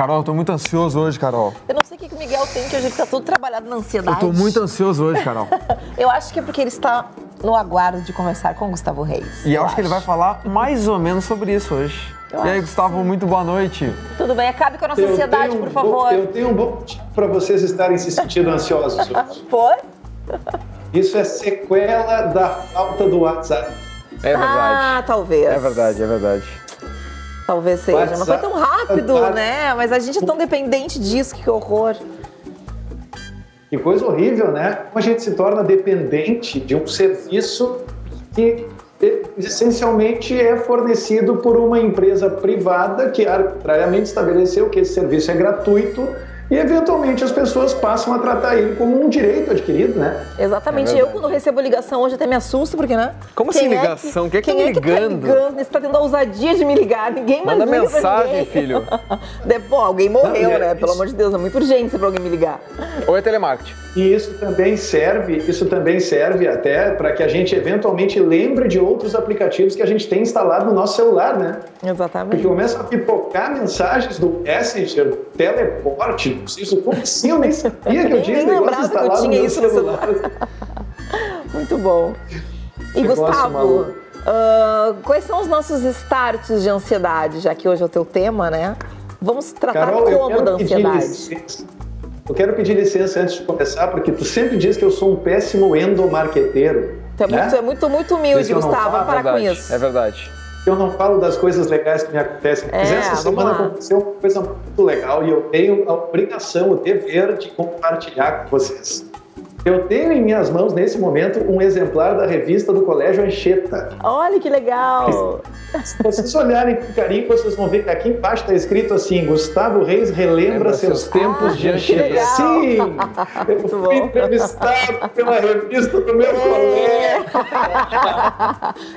Carol, eu tô muito ansioso hoje, Carol. Eu não sei o que o Miguel tem, que hoje ele tá todo trabalhado na ansiedade. Eu tô muito ansioso hoje, Carol. Eu acho que é porque ele está no aguardo de conversar com o Gustavo Reis. E eu acho que ele vai falar mais ou menos sobre isso hoje. E aí, Gustavo, muito boa noite. Tudo bem, acabe com a nossa ansiedade, por favor. Eu tenho um bom motivo para vocês estarem se sentindo ansiosos hoje. Por? Isso é sequela da falta do WhatsApp. É verdade. Ah, talvez. É verdade, é verdade. Talvez seja. WhatsApp, Não foi tão rápido, né? Mas a gente é tão dependente disso, que horror. Que coisa horrível, né? Como a gente se torna dependente de um serviço que essencialmente é fornecido por uma empresa privada que arbitrariamente estabeleceu que esse serviço é gratuito e, eventualmente, as pessoas passam a tratar ele como um direito adquirido, né? Exatamente. Eu, quando recebo ligação hoje, até me assusto, porque, né? Como assim ligação? Quem é que tá ligando? Você tá tendo a ousadia de me ligar. Ninguém mais Manda liga pra mensagem, ninguém. filho. Pô, alguém morreu, Não, né? isso. Pelo amor de Deus, é muito urgente pra alguém me ligar. Ou é telemarketing? E isso também serve até para que a gente eventualmente lembre de outros aplicativos que a gente tem instalado no nosso celular, né? Exatamente. Porque começam a pipocar mensagens do Messenger, teleporte, isso como assim? Eu nem sabia que eu tinha esse Nem negócio lembrava que eu instalado tinha no meu isso no celular. Muito bom. E Negócio Gustavo, maluco. quais são os nossos starts de ansiedade, já que hoje é o teu tema, né? Vamos tratar Carol, eu como quero da pedir ansiedade. licença. Eu quero pedir licença antes de começar, porque tu sempre diz que eu sou um péssimo endomarqueteiro. Tu é muito humilde, Isso eu não Gustavo. falo, Vamos parar com Verdade, isso. é verdade. Eu não falo das coisas legais que me acontecem, mas essa vamos semana lá. aconteceu uma coisa muito legal e eu tenho a obrigação, o dever de compartilhar com vocês. Eu tenho em minhas mãos, nesse momento, um exemplar da revista do Colégio Anchieta. Olha que legal. Se vocês olharem com carinho, vocês vão ver que aqui embaixo está escrito assim: Gustavo Reis relembra seus tempos de que Anchieta. legal. Sim! Eu Muito fui bom. entrevistado pela revista do meu colégio.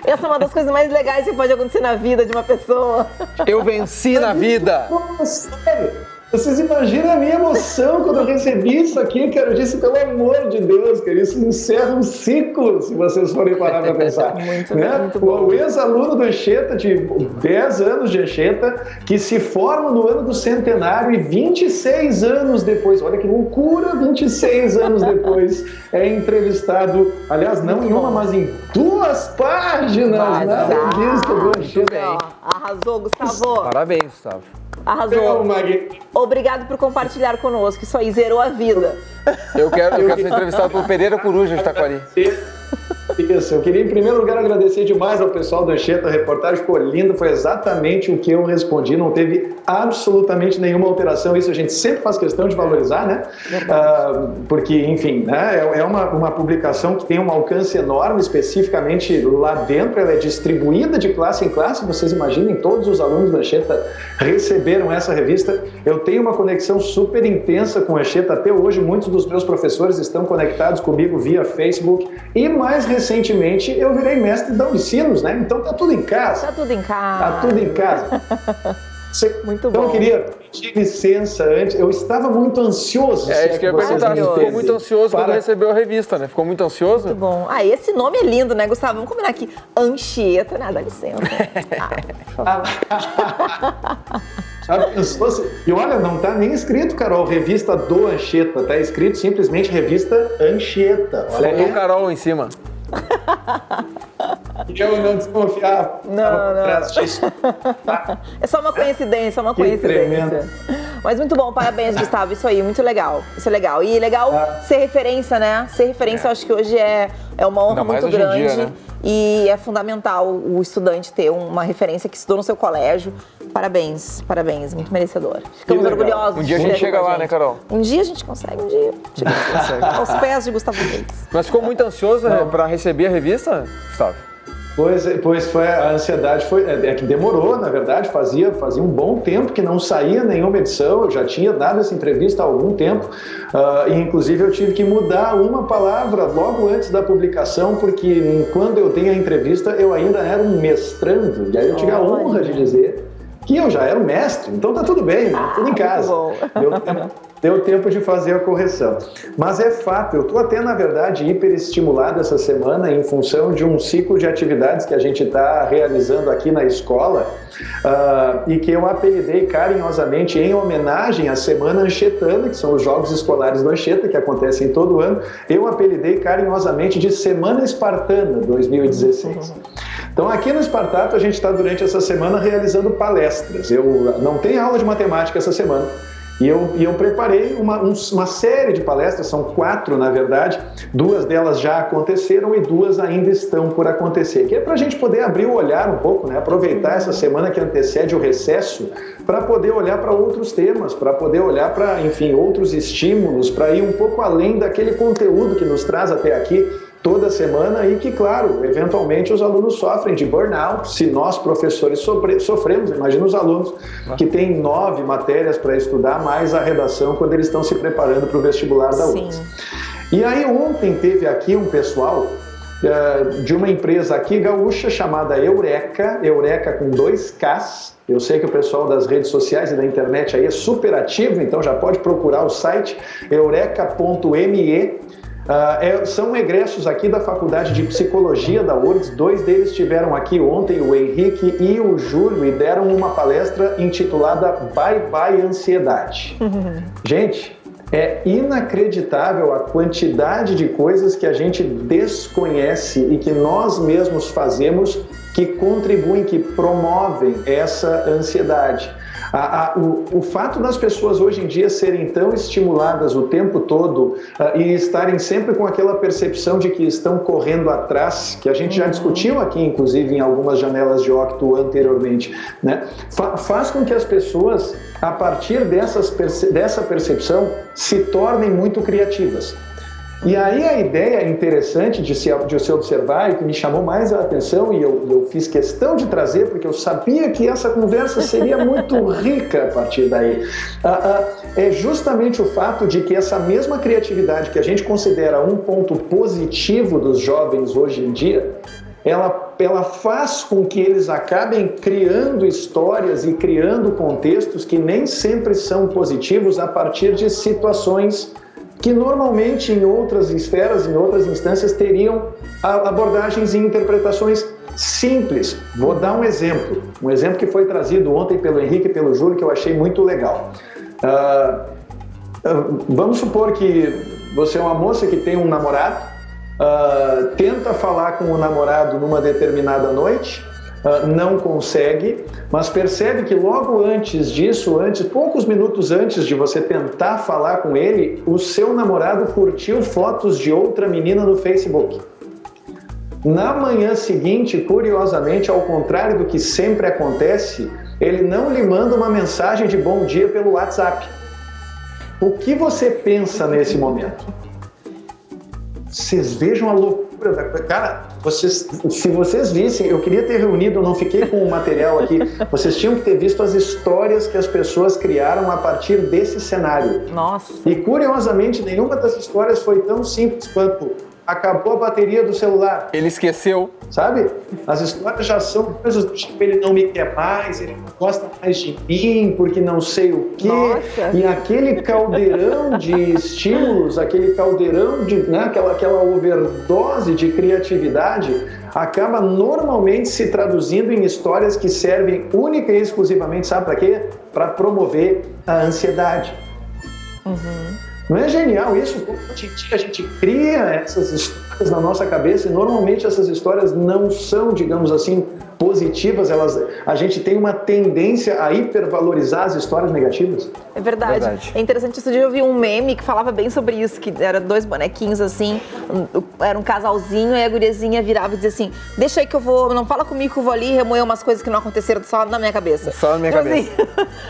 Essa é uma das coisas mais legais que pode acontecer na vida de uma pessoa. Eu venci na vida. Nossa, sério. Vocês imaginam a minha emoção quando eu recebi isso aqui, cara? Eu disse, pelo amor de Deus, cara, isso encerra um ciclo, se vocês forem parar para pensar. Muito bom. O ex-aluno do Anchieta, de 10 anos de Anchieta, que se forma no ano do centenário e 26 anos depois, olha que loucura, 26 anos depois, é entrevistado, aliás, não em uma, mas em 2 páginas na revista do Anchieta. Ó, arrasou, Gustavo. Parabéns, Gustavo. Arrasou. Obrigado por compartilhar conosco. Isso aí zerou a vida. Eu quero ser entrevistado pelo Pereira Coruja de Taquari. Isso, eu queria em primeiro lugar agradecer demais ao pessoal do Anchieta, a reportagem ficou linda, foi exatamente o que eu respondi, não teve absolutamente nenhuma alteração, isso a gente sempre faz questão de valorizar, né? Porque, enfim, né? É uma publicação que tem um alcance enorme, especificamente lá dentro, ela é distribuída de classe em classe, vocês imaginem, todos os alunos do Anchieta receberam essa revista, eu tenho uma conexão super intensa com o Anchieta, até hoje muitos dos meus professores estão conectados comigo via Facebook, e mais recentemente eu virei mestre da Unicinos, né? Então tá tudo em casa. Tá tudo em casa. Tá tudo em casa. Muito então bom. eu queria pedir licença antes, eu estava muito ansioso. É isso que eu ia perguntar, você ficou muito ansioso quando recebeu a revista, né? Ficou muito ansioso? Muito bom. Ah, esse nome é lindo, né, Gustavo? Vamos combinar aqui. Anchieta, né? Dá licença. E olha, não tá nem escrito, Carol, revista do Anchieta, tá escrito simplesmente revista Anchieta. Olha Faltou o Carol em cima. Eu não desconfiava. É só uma coincidência, uma coincidência. Mas muito bom, parabéns, Gustavo. Isso aí, muito legal. Isso é legal. E legal ser referência, né? Ser referência, eu acho que hoje é uma honra muito grande. Dia, né? E é fundamental o estudante ter uma referência que estudou no seu colégio. Parabéns, parabéns, muito merecedor. Ficamos orgulhosos. Um dia a gente chega lá, né, Carol? Um dia a gente consegue, um dia. Aos pés de Gustavo Reis. Mas ficou muito ansioso para receber a revista, Gustavo? Pois foi, a ansiedade é que demorou, na verdade, fazia um bom tempo que não saía nenhuma edição, eu já tinha dado essa entrevista há algum tempo, e inclusive eu tive que mudar uma palavra logo antes da publicação, porque quando eu dei a entrevista eu ainda era um mestrando, e aí eu tive a honra de dizer que eu já era o mestre, então tá tudo bem, tudo em casa. Deu tempo de fazer a correção. Mas é fato, eu estou até, na verdade, hiperestimulado essa semana em função de um ciclo de atividades que a gente está realizando aqui na escola e que eu apelidei carinhosamente em homenagem à Semana Anchetana, que são os Jogos Escolares do Anchieta, que acontecem todo ano. Eu apelidei carinhosamente de Semana Espartana 2016. Então, aqui no Espartato, a gente está, durante essa semana, realizando palestras. Eu não tenho aula de matemática essa semana. E eu preparei uma série de palestras, são 4 na verdade, 2 delas já aconteceram e 2 ainda estão por acontecer, que é para a gente poder abrir o olhar um pouco, né? Aproveitar essa semana que antecede o recesso para poder olhar para outros temas, para poder olhar para, enfim, outros estímulos, para ir um pouco além daquele conteúdo que nos traz até aqui toda semana e que, claro, eventualmente os alunos sofrem de burnout. Se nós, professores, sofremos, imagina os alunos que têm 9 matérias para estudar, mais a redação, quando eles estão se preparando para o vestibular da UFRGS. E aí ontem teve aqui um pessoal de uma empresa aqui gaúcha chamada Eureka com 2 Ks. Eu sei que o pessoal das redes sociais e da internet aí é super ativo, então já pode procurar o site eureka.me. São egressos aqui da Faculdade de Psicologia da URGS, 2 deles estiveram aqui ontem, o Henrique e o Júlio, e deram uma palestra intitulada Bye Bye Ansiedade. Gente, é inacreditável a quantidade de coisas que a gente desconhece e que nós mesmos fazemos que contribuem, que promovem essa ansiedade. O fato das pessoas hoje em dia serem tão estimuladas o tempo todo e estarem sempre com aquela percepção de que estão correndo atrás, que a gente já discutiu aqui, inclusive, em algumas janelas de Octo anteriormente, né? Faz com que as pessoas, a partir dessa percepção, se tornem muito criativas. E aí a ideia interessante de se observar e que me chamou mais a atenção, e eu fiz questão de trazer, porque eu sabia que essa conversa seria muito rica a partir daí, é justamente o fato de que essa mesma criatividade que a gente considera um ponto positivo dos jovens hoje em dia, ela faz com que eles acabem criando histórias e criando contextos que nem sempre são positivos a partir de situações que normalmente em outras esferas, em outras instâncias, teriam abordagens e interpretações simples. Vou dar um exemplo que foi trazido ontem pelo Henrique e pelo Júlio, que eu achei muito legal. Vamos supor que você é uma moça que tem um namorado, tenta falar com o namorado numa determinada noite, não consegue, mas percebe que logo antes disso, poucos minutos antes de você tentar falar com ele, o seu namorado curtiu fotos de outra menina no Facebook. Na manhã seguinte, curiosamente, ao contrário do que sempre acontece, ele não lhe manda uma mensagem de bom dia pelo WhatsApp. O que você pensa nesse momento? Vocês vejam a loucura da coisa. Cara, se vocês vissem, eu queria ter reunido, eu não fiquei com o material aqui, vocês tinham que ter visto as histórias que as pessoas criaram a partir desse cenário. Nossa! E curiosamente, nenhuma das histórias foi tão simples quanto acabou a bateria do celular. Ele esqueceu. Sabe? As histórias já são coisas do tipo, ele não me quer mais, ele não gosta mais de mim, porque não sei o quê. Nossa. E aquele caldeirão de estímulos, aquele caldeirão de, né, aquela overdose de criatividade acaba normalmente se traduzindo em histórias que servem única e exclusivamente, sabe para quê? Para promover a ansiedade. Não é genial isso? A gente cria essas histórias na nossa cabeça e normalmente essas histórias não são, digamos assim, positivas. A gente tem uma tendência a hipervalorizar as histórias negativas. É verdade. É interessante, esse dia eu vi um meme que falava bem sobre isso, que era 2 bonequinhos assim, era um casalzinho, e a guriazinha virava e dizia assim, deixa aí que eu vou, não fala comigo que eu vou ali remoer umas coisas que não aconteceram só na minha cabeça. Só na minha cabeça.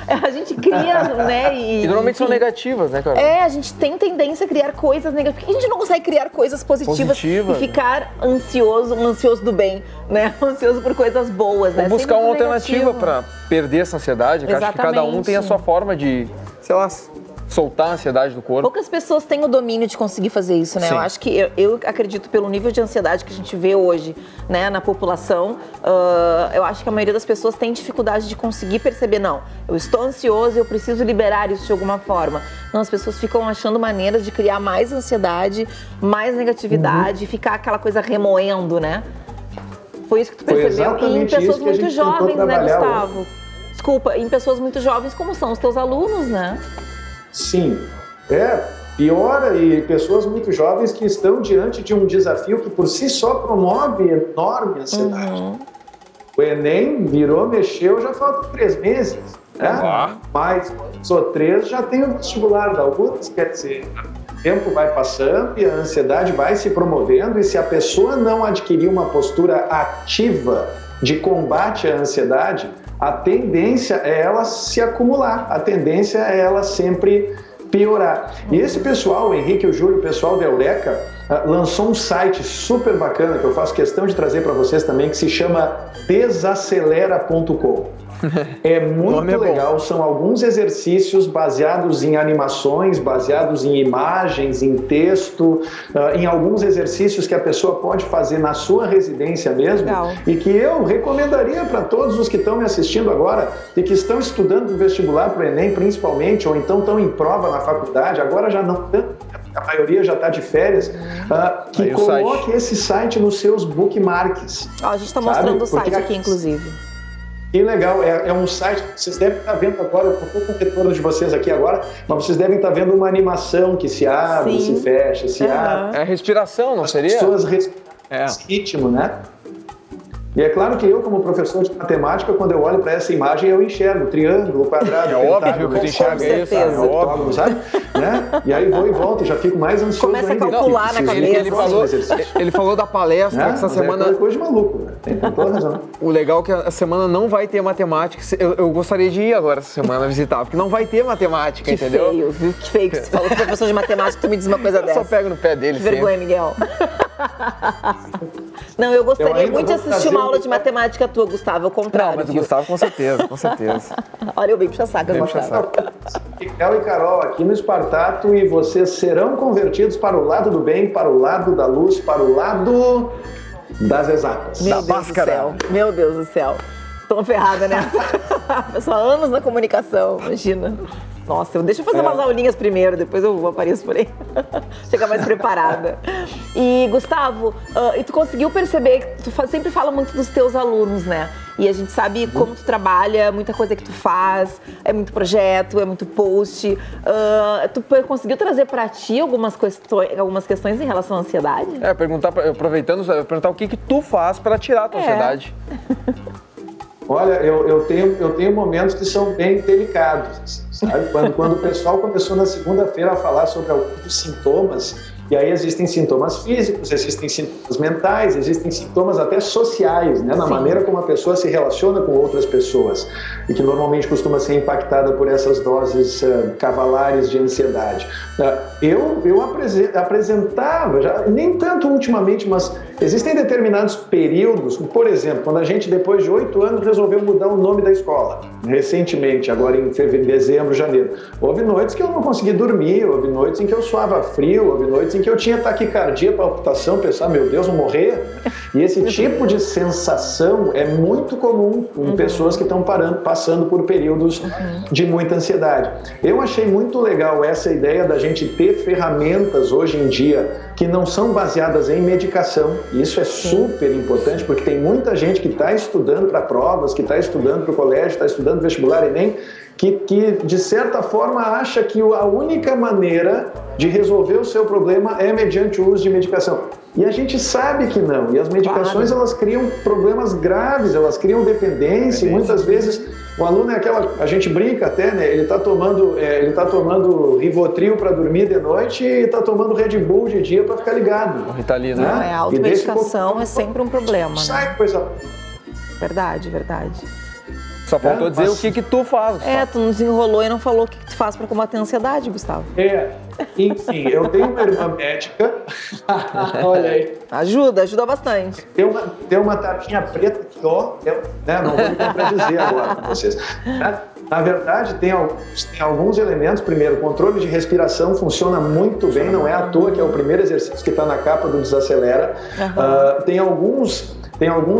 Assim, a gente cria, né? E normalmente são negativas, né, cara? A gente tem tendência a criar coisas negativas. Por que a gente não consegue criar coisas positivas e ficar ansioso do bem, né? Ansioso por coisas boas, né? Ou buscar uma alternativa para perder essa ansiedade. Eu acho que cada um tem a sua forma de, sei lá, soltar a ansiedade do corpo. Poucas pessoas têm o domínio de conseguir fazer isso, né? Sim. Eu acho que, eu acredito pelo nível de ansiedade que a gente vê hoje, né, na população, eu acho que a maioria das pessoas tem dificuldade de conseguir perceber, não, eu estou ansioso e eu preciso liberar isso de alguma forma. Não, as pessoas ficam achando maneiras de criar mais ansiedade, mais negatividade, ficar aquela coisa remoendo, né? Foi isso que tu percebeu? E em pessoas muito jovens, né, Gustavo? Hoje. Desculpa, em pessoas muito jovens, como são os teus alunos, né? Sim, piora, e pessoas muito jovens que estão diante de um desafio que por si só promove enorme ansiedade. O Enem virou, mexeu, já faltam 3 meses, né? Mas só 3 já tem o vestibular da URGS, quer dizer, o tempo vai passando e a ansiedade vai se promovendo, e se a pessoa não adquirir uma postura ativa de combate à ansiedade, a tendência é ela se acumular, a tendência é ela sempre piorar. E esse pessoal, o Henrique e o Júlio, o pessoal da Eureka, lançou um site super bacana que eu faço questão de trazer para vocês também, que se chama desacelera.com. É muito legal, são alguns exercícios baseados em animações, baseados em imagens, em texto, em alguns exercícios que a pessoa pode fazer na sua residência mesmo, e que eu recomendaria para todos os que estão me assistindo agora e que estão estudando o vestibular para o Enem principalmente, ou então estão em prova na faculdade, agora já não tanto, a maioria já está de férias, que coloque esse site nos seus bookmarks. A gente está mostrando o site aqui, inclusive. Que legal, é um site que vocês devem estar vendo agora, eu estou com o retorno de vocês aqui agora, mas vocês devem estar vendo uma animação que se abre, se fecha, se abre. É respiração, não seria? As pessoas respiram esse ritmo, né? E é claro que eu, como professor de matemática, quando eu olho para essa imagem, eu enxergo triângulo, quadrado, óbvio que tu enxerga isso, é óbvio, sabe? Né? E aí vou e volto, já fico mais ansioso. Começa a calcular na cabeça. Ele falou da palestra, que essa semana... É coisa de maluco, né? Tem toda razão. O legal é que a semana não vai ter matemática. Eu gostaria de ir agora essa semana visitar, porque não vai ter matemática, que entendeu? Feio, viu? Que feio que você falou que professor de matemática, tu me diz uma coisa dessa. Eu só pego no pé dele. Que vergonha, Miguel. Não, eu gostaria muito de assistir uma aula de matemática tua, Gustavo, ao contrário. Não, mas o Gustavo com certeza, com certeza. Olha, eu bem puxa-saca, Gustavo. Miguel e Carol aqui no Espartato, e vocês serão convertidos para o lado do bem, para o lado da luz, para o lado das exatas. Meu Deus do céu, meu Deus do céu. Tô ferrada nessa. Pessoal, anos na comunicação, imagina. Nossa, deixa eu fazer umas aulinhas primeiro, depois eu apareço por aí. Chegar mais preparada. E, Gustavo, e tu conseguiu perceber que tu sempre fala muito dos teus alunos, né? E a gente sabe como tu trabalha, muita coisa que tu faz, é muito projeto, é muito post. Tu conseguiu trazer pra ti algumas questões em relação à ansiedade? Aproveitando, perguntar o que tu faz pra tirar a tua ansiedade. Olha, eu tenho momentos que são bem delicados, sabe? Quando o pessoal começou na segunda-feira a falar sobre alguns sintomas, e aí existem sintomas físicos, existem sintomas mentais, existem sintomas até sociais, né? Na maneira como a pessoa se relaciona com outras pessoas, e que normalmente costuma ser impactada por essas doses cavalares de ansiedade. Eu apresentava, já, nem tanto ultimamente, mas existem determinados períodos, por exemplo, quando a gente, depois de 8 anos, resolveu mudar o nome da escola, recentemente, agora em dezembro, janeiro. Houve noites que eu não consegui dormir, houve noites em que eu suava frio, houve noites em que eu tinha taquicardia, palpitação, pensar, meu Deus, vou morrer. E esse tipo de sensação é muito comum em pessoas que estão passando por períodos de muita ansiedade. Eu achei muito legal essa ideia da gente ter ferramentas hoje em dia que não são baseadas em medicação. Isso é super importante, porque tem muita gente que está estudando para provas, que está estudando para o colégio, está estudando vestibular, Enem, que de certa forma acha que a única maneira de resolver o seu problema é mediante o uso de medicação. E a gente sabe que não. E as medicações, elas criam problemas graves, elas criam dependência, e muitas vezes o aluno é a gente brinca até, né? Ele está tomando Rivotril para dormir de noite e está tomando Red Bull de dia para ficar ligado. Ritalina. Né? A automedicação é sempre um problema. Sai, coisa. Verdade, verdade. Só faltou dizer o que tu faz, Gustavo. Tu não desenrolou e não falou o que tu faz para combater a ansiedade, Gustavo. Enfim, eu tenho uma irmã médica. Olha aí. Ajuda bastante. Tem uma tapinha preta aqui, ó. Não vou me contradizer agora com vocês. Na verdade, tem alguns elementos. Primeiro, o controle de respiração funciona muito bem, não é à toa que é o primeiro exercício que está na capa do Desacelera. Tem alguns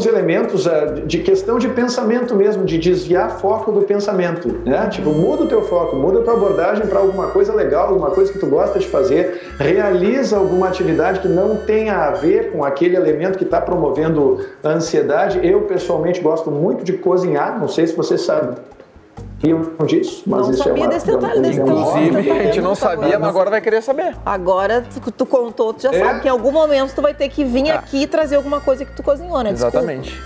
elementos de questão de pensamento mesmo, de desviar foco do pensamento, né? Tipo, muda o teu foco, muda a tua abordagem para alguma coisa legal, alguma coisa que tu gosta de fazer, realiza alguma atividade que não tenha a ver com aquele elemento que está promovendo a ansiedade. Eu, pessoalmente, gosto muito de cozinhar, não sei se você sabe disso, mas não isso sabia desse detalhe. Inclusive, a gente não sabia, mas agora vai querer saber. Agora, tu contou, tu já sabe que em algum momento tu vai ter que vir aqui e trazer alguma coisa que tu cozinhou, né? Exatamente.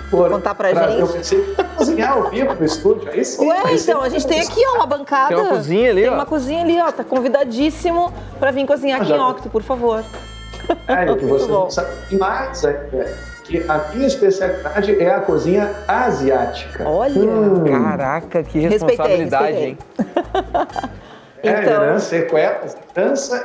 Vou contar pra gente. Eu pensei que ia cozinhar ao vivo pro estúdio, aí sim. Ué, então, a gente tem aqui, ó, uma bancada. Tem uma cozinha ali, Tem uma cozinha ali, ó, tá convidadíssimo pra vir cozinhar aqui em Octo, por favor. Que você não sabe mais, que a minha especialidade é a cozinha asiática. Olha! Caraca, que responsabilidade, hein? Então...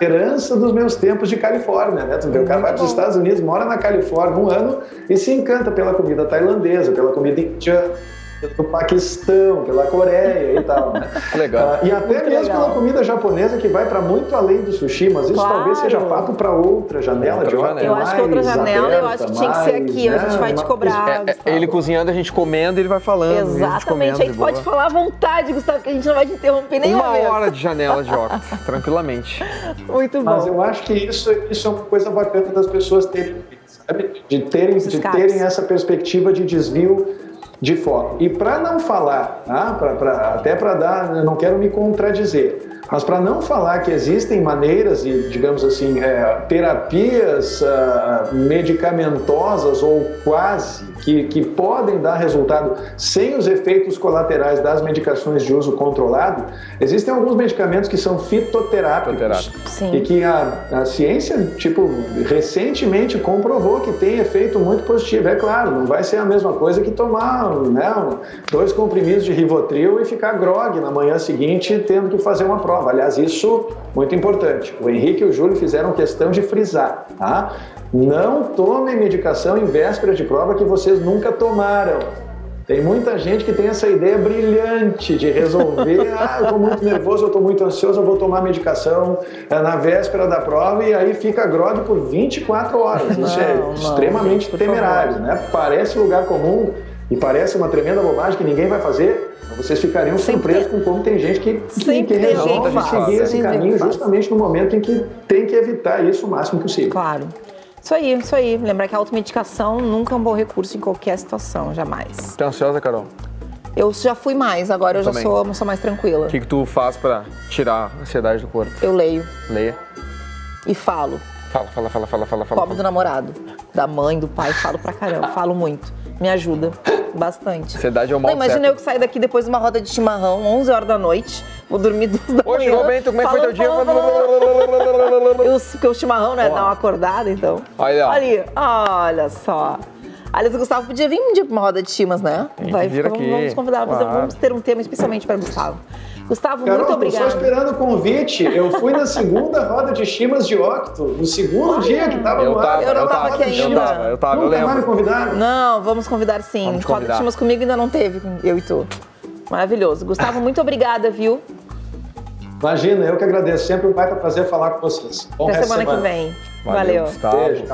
herança dos meus tempos de Califórnia, né? O cara vai para os Estados Unidos, mora na Califórnia um ano e se encanta pela comida tailandesa, pela comida indiana, do Paquistão, pela Coreia e tal, né? Legal. E até mesmo pela comida japonesa, que vai para muito além do sushi, mas isso talvez seja papo para outra janela de hora. Eu acho que outra janela, eu acho que tinha que ser aqui, a gente vai te cobrar. Ele cozinhando, a gente comendo, ele vai falando. Exatamente, a gente pode falar à vontade, Gustavo, que a gente não vai te interromper nem uma hora de janela de Octo, tranquilamente. Muito bom. Mas eu acho que isso é uma coisa bacana das pessoas terem, sabe? De terem essa perspectiva de desvio de foco. E para não falar, até para dar, eu não quero me contradizer, mas para não falar que existem maneiras e, digamos assim, terapias medicamentosas ou quase, que podem dar resultado sem os efeitos colaterais das medicações de uso controlado, existem alguns medicamentos que são fitoterápicos. Sim. E que a ciência, recentemente comprovou que tem efeito muito positivo. É claro, não vai ser a mesma coisa que tomar 2 comprimidos de Rivotril e ficar grogue na manhã seguinte tendo que fazer uma prova. Aliás, isso muito importante. O Henrique e o Júlio fizeram questão de frisar, tá? Não tomem medicação em véspera de prova que vocês nunca tomaram. Tem muita gente que tem essa ideia brilhante de resolver, eu estou muito nervoso, eu estou muito ansioso, eu vou tomar medicação na véspera da prova e aí fica grogue por 24 horas. Isso é extremamente temerário, né? Parece lugar comum e parece uma tremenda bobagem que ninguém vai fazer. Vocês ficariam surpresos com como tem gente que resolve seguir esse caminho justamente no momento em que tem que evitar isso o máximo possível. Claro. Isso aí. Lembrar que a automedicação nunca é um bom recurso em qualquer situação, jamais. Tá ansiosa, Carol? Eu já fui mais, agora eu já sou mais tranquila. O que tu faz pra tirar a ansiedade do corpo? Eu leio. Leia. E falo. Fala. Pobre do namorado, da mãe, do pai, falo pra caramba, falo muito. Me ajuda bastante. Ansiedade é o mal. Imagina eu que sair daqui depois de uma roda de chimarrão, 11 horas da noite, vou dormir 2 da manhã. Ô, chegou bem, como é que foi teu dia? Porque o chimarrão, né, dá uma acordada, então. Olha só. Aliás, o Gustavo podia vir um dia pra uma roda de chimas, né? Vamos convidar, vamos ter um tema especialmente para o Gustavo. Gustavo, Carol, muito obrigada. Eu estou esperando o convite. Eu fui na segunda roda de chimas de Octo, no segundo dia que estava no ar. Eu não estava aqui ainda. Eu lembro. Me convidaram? Não, vamos convidar sim. Roda de chimas comigo ainda não teve, eu e tu. Maravilhoso. Gustavo, muito obrigada, viu? Imagina, eu que agradeço. Sempre um baita prazer falar com vocês. Até semana que vem. Valeu. Gustavo. Beijo.